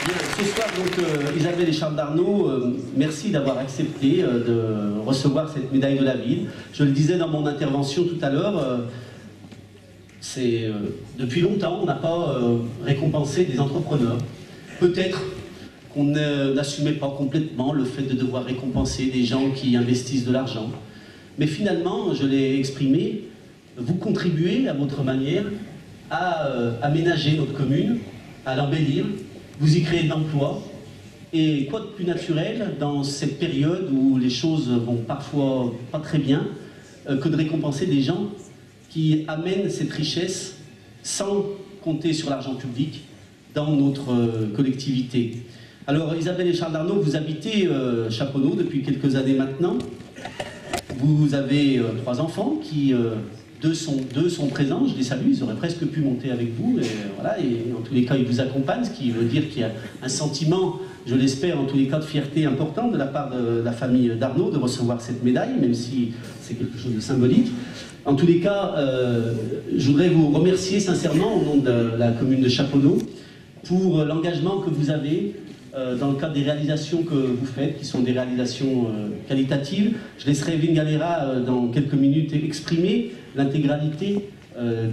Bien, ce soir, donc, Isabelle et Charles Darnaud, merci d'avoir accepté de recevoir cette médaille de la ville. Je le disais dans mon intervention tout à l'heure, depuis longtemps, on n'a pas récompensé des entrepreneurs. Peut-être qu'on n'assumait pas complètement le fait de devoir récompenser des gens qui investissent de l'argent. Mais finalement, je l'ai exprimé, vous contribuez à votre manière à aménager notre commune, à l'embellir. Vous y créez de l'emploi, et quoi de plus naturel dans cette période où les choses vont parfois pas très bien, que de récompenser des gens qui amènent cette richesse sans compter sur l'argent public dans notre collectivité. Alors Isabelle et Charles Darnaud, vous habitez Chaponneau depuis quelques années maintenant. Vous avez 3 enfants qui... Deux sont présents, je les salue, ils auraient presque pu monter avec vous, et voilà, et en tous les cas ils vous accompagnent, ce qui veut dire qu'il y a un sentiment, je l'espère en tous les cas, de fierté important de la part de la famille Darnaud de recevoir cette médaille, même si c'est quelque chose de symbolique. En tous les cas, je voudrais vous remercier sincèrement au nom de la commune de Chaponneau pour l'engagement que vous avez dans le cadre des réalisations que vous faites, qui sont des réalisations qualitatives. Je laisserai Evelyne Galera dans quelques minutes exprimer l'intégralité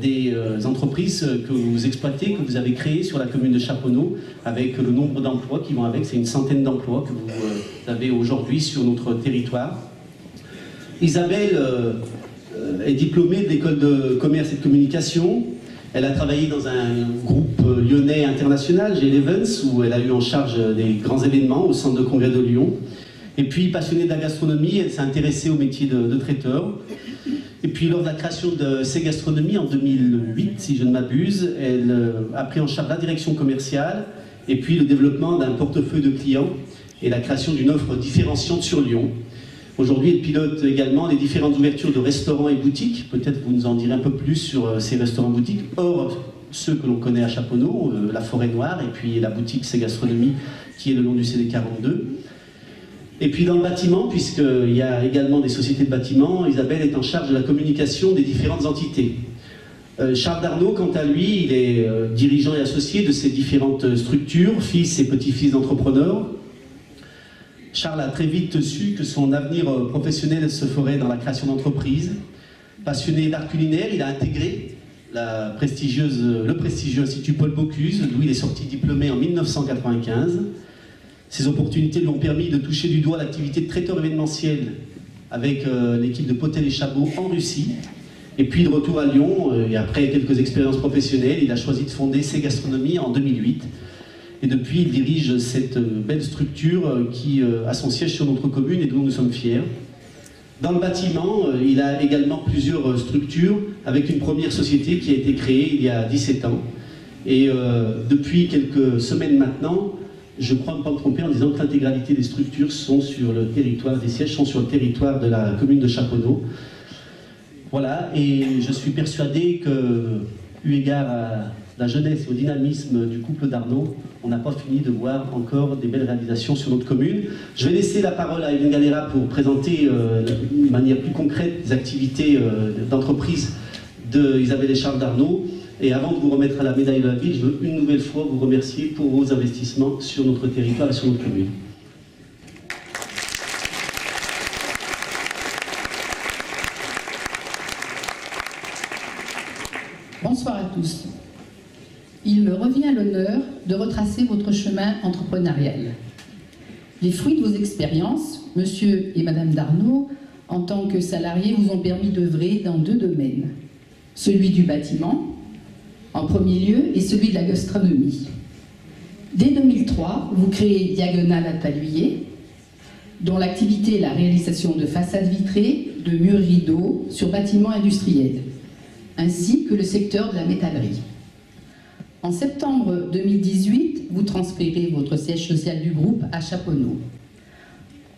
des entreprises que vous exploitez, que vous avez créées sur la commune de Chaponneau, avec le nombre d'emplois qui vont avec. C'est une centaine d'emplois que vous avez aujourd'hui sur notre territoire. Isabelle est diplômée de l'école de commerce et de communication. Elle a travaillé dans un groupe lyonnais international, G11, où elle a eu en charge des grands événements au centre de congrès de Lyon. Et puis, passionnée de la gastronomie, elle s'est intéressée au métier de traiteur. Et puis, lors de la création de ces gastronomies en 2008, si je ne m'abuse, elle a pris en charge la direction commerciale et puis le développement d'un portefeuille de clients et la création d'une offre différenciante sur Lyon. Aujourd'hui, elle pilote également les différentes ouvertures de restaurants et boutiques. Peut-être vous nous en direz un peu plus sur ces restaurants-boutiques, hors ceux que l'on connaît à Chaponneau, la Forêt Noire, et puis la boutique C'est Gastronomie, qui est le long du CD42. Et puis dans le bâtiment, puisqu'il y a également des sociétés de bâtiment, Isabelle est en charge de la communication des différentes entités. Charles Darnaud, quant à lui, il est dirigeant et associé de ces différentes structures, fils et petits-fils d'entrepreneurs. Charles a très vite su que son avenir professionnel se ferait dans la création d'entreprises. Passionné d'art culinaire, il a intégré le prestigieux Institut Paul Bocuse, d'où il est sorti diplômé en 1995. Ces opportunités lui ont permis de toucher du doigt l'activité de traiteur événementiel avec l'équipe de Potel et Chabot en Russie. Et puis de retour à Lyon, et après quelques expériences professionnelles, il a choisi de fonder C'est Gastronomie en 2008. Et depuis, il dirige cette belle structure qui a son siège sur notre commune et dont nous sommes fiers. Dans le bâtiment, il a également plusieurs structures, avec une première société qui a été créée il y a 17 ans. Et depuis quelques semaines maintenant, je crois ne pas me tromper en disant que l'intégralité des structures sont sur le territoire, des sièges sont sur le territoire de la commune de Chaponneau. Voilà, et je suis persuadé que, eu égard à la jeunesse et au dynamisme du couple Darnaud, on n'a pas fini de voir encore des belles réalisations sur notre commune. Je vais laisser la parole à Evelyne Galera pour présenter de manière plus concrète les activités d'entreprise d'Isabelle et Charles Darnaud. Et avant de vous remettre à la médaille de la ville, je veux une nouvelle fois vous remercier pour vos investissements sur notre territoire et sur notre commune. Bonsoir à tous. Il me revient l'honneur de retracer votre chemin entrepreneurial. Les fruits de vos expériences, monsieur et madame Darnaud, en tant que salariés, vous ont permis d'œuvrer dans 2 domaines. Celui du bâtiment, en premier lieu, et celui de la gastronomie. Dès 2003, vous créez Diagonale Atelier, dont l'activité est la réalisation de façades vitrées, de murs rideaux sur bâtiments industriels, ainsi que le secteur de la métallerie. En septembre 2018, vous transférez votre siège social du groupe à Chaponneau.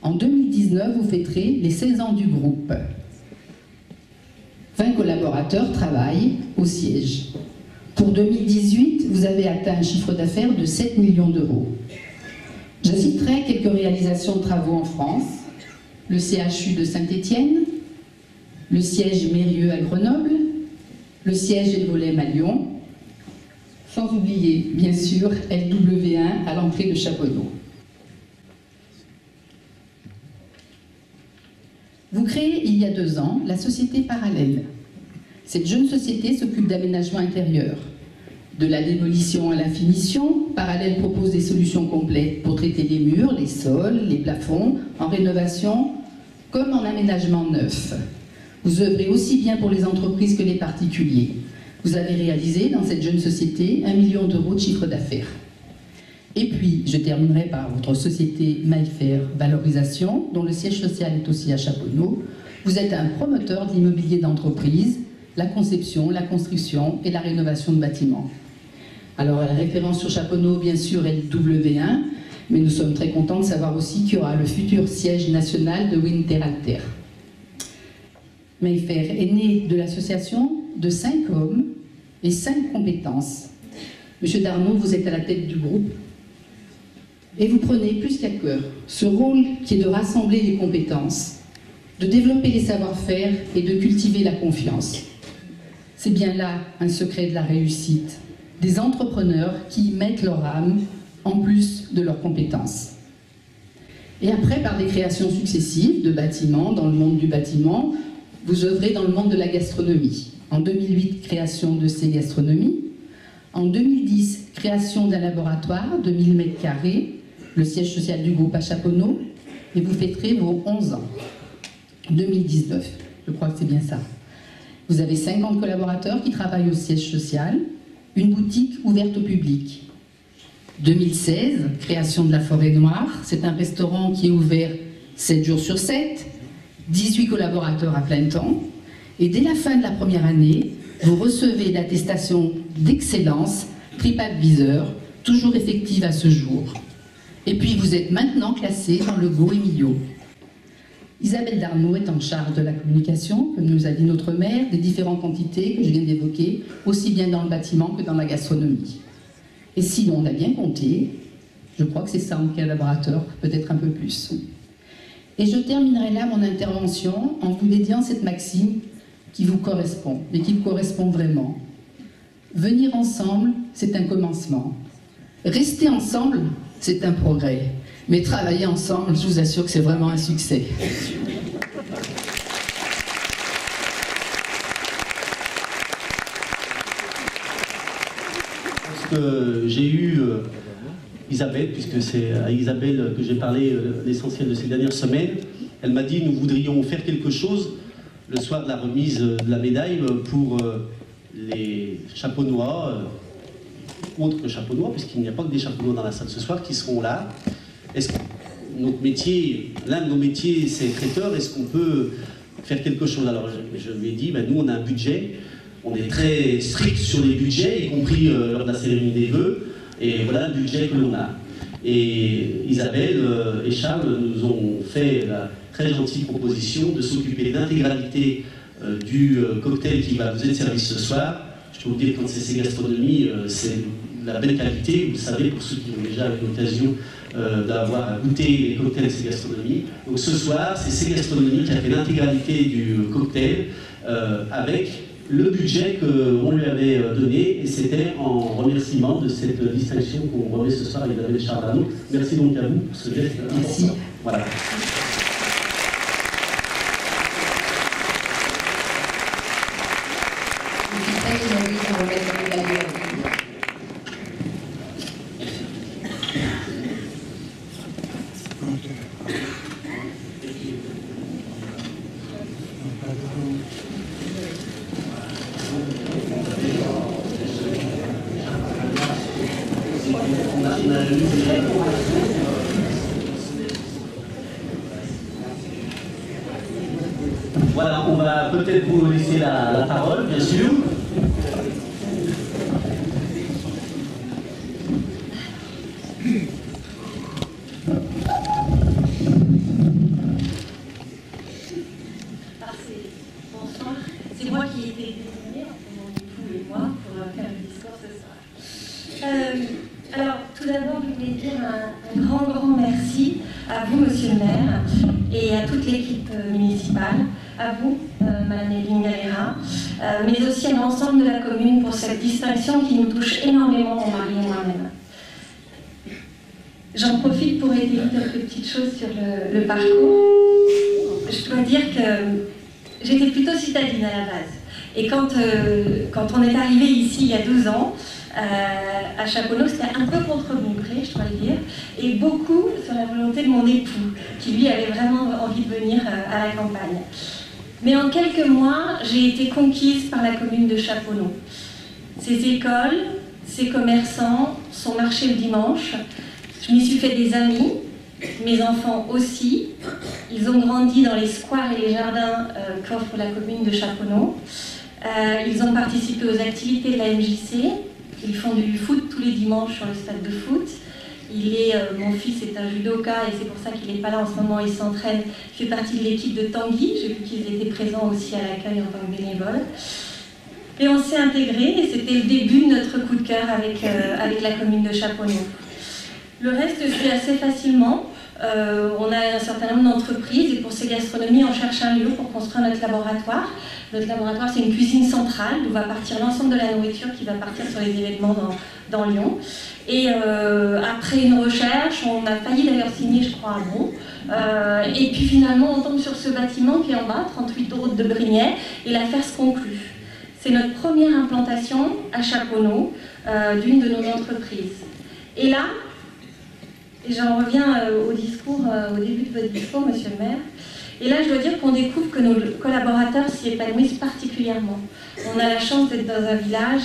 En 2019, vous fêterez les 16 ans du groupe. 20 collaborateurs travaillent au siège. Pour 2018, vous avez atteint un chiffre d'affaires de 7 millions d'euros. J'assiterai quelques réalisations de travaux en France, le CHU de Saint-Étienne, le siège Mérieux à Grenoble, le siège Évoluem à Lyon, Sans oublier, bien sûr, LW1 à l'entrée de Chaponneau. Vous créez il y a 2 ans la société Parallèle. Cette jeune société s'occupe d'aménagement intérieur. De la démolition à la finition, Parallèle propose des solutions complètes pour traiter les murs, les sols, les plafonds, en rénovation comme en aménagement neuf. Vous œuvrez aussi bien pour les entreprises que les particuliers. Vous avez réalisé dans cette jeune société 1 million d'euros de chiffre d'affaires. Et puis, je terminerai par votre société Mayfair Valorisation, dont le siège social est aussi à Chaponneau. Vous êtes un promoteur de l'immobilier d'entreprise, la conception, la construction et la rénovation de bâtiments. Alors, la référence sur Chaponneau, bien sûr, est le W1, mais nous sommes très contents de savoir aussi qu'il y aura le futur siège national de Winterhalter. Mayfair est né de l'association de 5 hommes et 5 compétences. Monsieur Darnaud, vous êtes à la tête du groupe et vous prenez plus qu'à cœur ce rôle qui est de rassembler les compétences, de développer les savoir-faire et de cultiver la confiance. C'est bien là un secret de la réussite, des entrepreneurs qui y mettent leur âme en plus de leurs compétences. Et après, par des créations successives de bâtiments dans le monde du bâtiment, vous œuvrez dans le monde de la gastronomie. En 2008, création de C Gastronomie. En 2010, création d'un laboratoire de 1000 m², le siège social du groupe à Chaponneau, et vous fêterez vos 11 ans. 2019, je crois que c'est bien ça. Vous avez 50 collaborateurs qui travaillent au siège social, une boutique ouverte au public. 2016, création de la Forêt Noire, c'est un restaurant qui est ouvert 7 jours sur 7, 18 collaborateurs à plein temps, et dès la fin de la première année, vous recevez l'attestation d'excellence TripAdvisor, toujours effective à ce jour. Et puis vous êtes maintenant classé dans le Go Emilio. Isabelle Darnaud est en charge de la communication, comme nous a dit notre maire, des différentes entités que je viens d'évoquer, aussi bien dans le bâtiment que dans la gastronomie. Et sinon, on a bien compté, je crois que c'est 100 collaborateurs, peut-être un peu plus. Et je terminerai là mon intervention en vous dédiant cette maxime qui vous correspond, et qui vous correspond vraiment. Venir ensemble, c'est un commencement. Rester ensemble, c'est un progrès. Mais travailler ensemble, je vous assure que c'est vraiment un succès. J'ai eu Isabelle, puisque c'est à Isabelle que j'ai parlé l'essentiel de ces dernières semaines. Elle m'a dit nous voudrions faire quelque chose le soir de la remise de la médaille pour les Chaponnois, autres Chaponnois, puisqu'il n'y a pas que des Chaponnois dans la salle ce soir, qui seront là. Est-ce que notre métier, l'un de nos métiers, c'est traiteur, est-ce qu'on peut faire quelque chose? Alors je lui ai dit, ben, nous on a un budget, on est très strict sur les budgets, y compris lors de la cérémonie des vœux, et voilà le budget que l'on a. Et Isabelle et Charles nous ont fait la très gentille proposition de s'occuper d'intégralité du cocktail qui va vous être servi ce soir. Je peux vous dire, quand c'est C Gastronomie, c'est la belle qualité, vous le savez, pour ceux qui ont déjà eu l'occasion d'avoir goûté les cocktails C Gastronomie. Donc ce soir, c'est C Gastronomie qui a fait l'intégralité du cocktail avec le budget qu'on lui avait donné, et c'était en remerciement de cette distinction qu'on remet ce soir à Isabelle Chardano. Merci donc à vous pour ce geste important. Merci. Voilà. Voilà, on va peut-être vous laisser la parole, bien sûr. Bonsoir, c'est moi qui ai été désignée entre mon époux et moi pour faire le discours ce soir. Alors, tout d'abord, je voulais dire un grand merci à vous, monsieur le maire, et à toute l'équipe municipale, à vous, madame Evelyne Galera, mais aussi à l'ensemble de la commune pour cette distinction qui nous touche énormément, mon mari et moi-même. J'en profite pour aider quelques petites choses sur le parcours. Je dois dire que j'étais plutôt citadine à la base. Et quand on est arrivé ici il y a 12 ans, à Chaponneau, c'était un peu contre mon gré, je dois le dire, et beaucoup sur la volonté de mon époux, qui lui avait vraiment envie de venir à la campagne. Mais en quelques mois, j'ai été conquise par la commune de Chaponneau. Ses écoles, ses commerçants, son marché le dimanche. Je m'y suis fait des amis, mes enfants aussi. Ils ont grandi dans les squares et les jardins qu'offre la commune de Chaponneau. Ils ont participé aux activités de la MJC. Ils font du foot tous les dimanches sur le stade de foot. Mon fils est un judoka et c'est pour ça qu'il n'est pas là en ce moment, il s'entraîne. Il fait partie de l'équipe de Tanguy. J'ai vu qu'ils étaient présents aussi à l'accueil en tant que bénévoles. Et on s'est intégrés et c'était le début de notre coup de cœur avec la commune de Chaponneau. Le reste se fait assez facilement. On a un certain nombre d'entreprises et pour ces gastronomies, on cherche un lieu pour construire notre laboratoire. Notre laboratoire, c'est une cuisine centrale d'où va partir l'ensemble de la nourriture qui va partir sur les événements dans Lyon. Et après une recherche, on a failli d'ailleurs signer, je crois, à Bon. Et puis finalement, on tombe sur ce bâtiment qui est en bas, 38 route de Brignais, et l'affaire se conclut. C'est notre première implantation à Chaponneau d'une de nos entreprises. Et là, et j'en reviens au début de votre discours, monsieur le maire. Et là, je dois dire qu'on découvre que nos collaborateurs s'y épanouissent particulièrement. On a la chance d'être dans un village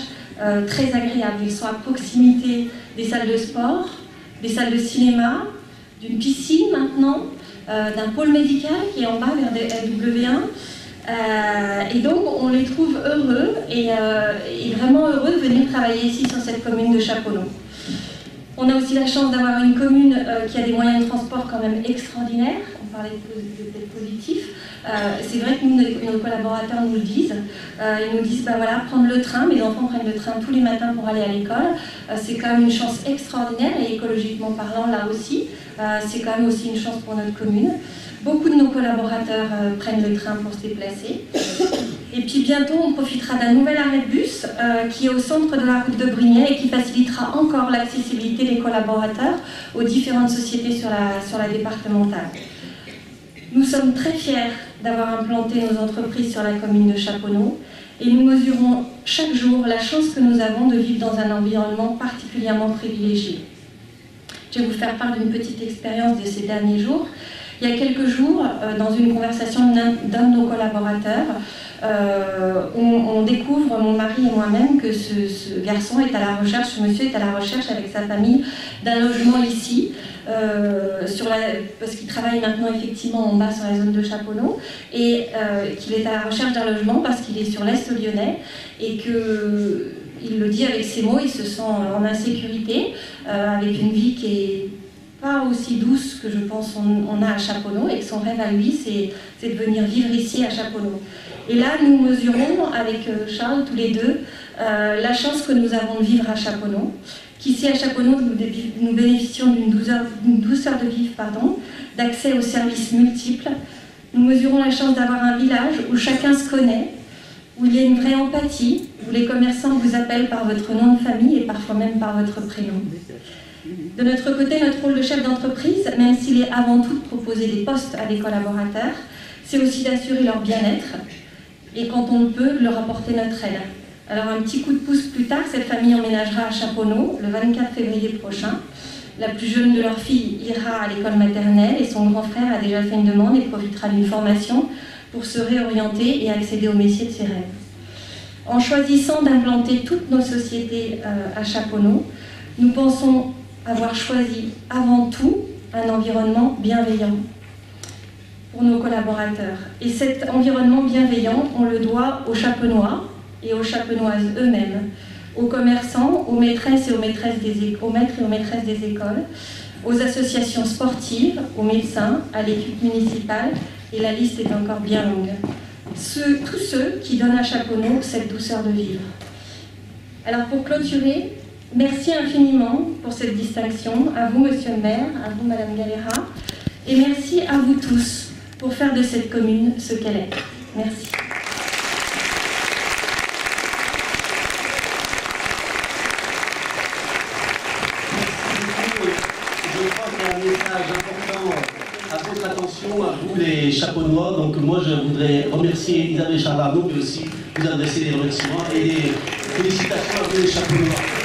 très agréable. Ils sont à proximité des salles de sport, des salles de cinéma, d'une piscine maintenant, d'un pôle médical qui est en bas vers des LW1. Et donc, on les trouve heureux et vraiment heureux de venir travailler ici sur cette commune de Chaponneau. On a aussi la chance d'avoir une commune qui a des moyens de transport quand même extraordinaires. On parlait d'être positif. C'est vrai que nos collaborateurs nous le disent. Ils nous disent, voilà, prendre le train, mes enfants prennent le train tous les matins pour aller à l'école. C'est quand même une chance extraordinaire et écologiquement parlant, là aussi, c'est quand même aussi une chance pour notre commune. Beaucoup de nos collaborateurs prennent le train pour se déplacer. Et puis bientôt, on profitera d'un nouvel arrêt de bus qui est au centre de la route de Brignais et qui facilitera encore l'accessibilité des collaborateurs aux différentes sociétés sur la départementale. Nous sommes très fiers d'avoir implanté nos entreprises sur la commune de Chaponneau et nous mesurons chaque jour la chance que nous avons de vivre dans un environnement particulièrement privilégié. Je vais vous faire part d'une petite expérience de ces derniers jours. Il y a quelques jours, dans une conversation d'un de nos collaborateurs, on découvre, mon mari et moi-même, que ce garçon est à la recherche, ce monsieur est à la recherche avec sa famille d'un logement ici, parce qu'il travaille maintenant effectivement en bas sur la zone de Chaponneau, et qu'il est à la recherche d'un logement parce qu'il est sur l'Est lyonnais, et qu'il le dit avec ses mots, il se sent en insécurité, avec une vie qui est pas aussi douce que je pense on a à Chaponneau, et que son rêve à lui, c'est de venir vivre ici à Chaponneau. Et là, nous mesurons avec Charles, tous les deux, la chance que nous avons de vivre à Chaponneau, qu'ici à Chaponneau, nous bénéficions d'une douceur de vivre, d'accès aux services multiples. Nous mesurons la chance d'avoir un village où chacun se connaît, où il y a une vraie empathie, où les commerçants vous appellent par votre nom de famille et parfois même par votre prénom. De notre côté, notre rôle de chef d'entreprise, même s'il est avant tout de proposer des postes à des collaborateurs, c'est aussi d'assurer leur bien-être et quand on le peut, de leur apporter notre aide. Alors un petit coup de pouce plus tard, cette famille emménagera à Chaponneau le 24 février prochain. La plus jeune de leurs filles ira à l'école maternelle et son grand frère a déjà fait une demande et profitera d'une formation pour se réorienter et accéder au métier de ses rêves. En choisissant d'implanter toutes nos sociétés à Chaponneau, nous pensons avoir choisi avant tout un environnement bienveillant pour nos collaborateurs. Et cet environnement bienveillant, on le doit aux Chaponnois et aux Chaponnoises eux-mêmes, aux commerçants, aux maîtresses et aux maîtres et aux maîtresses des écoles, aux associations sportives, aux médecins, à l'équipe municipale, et la liste est encore bien longue. Tous ceux qui donnent à Chaponneau cette douceur de vivre. Alors pour clôturer, merci infiniment pour cette distinction, à vous monsieur le maire, à vous madame Galera, et merci à vous tous pour faire de cette commune ce qu'elle est. Merci. message important à votre attention, à vous les chapeaux noirs. Donc moi je voudrais remercier Isabelle Charles-Arnaud, mais aussi vous adresser des remerciements et des félicitations à vous les chapeaux noirs.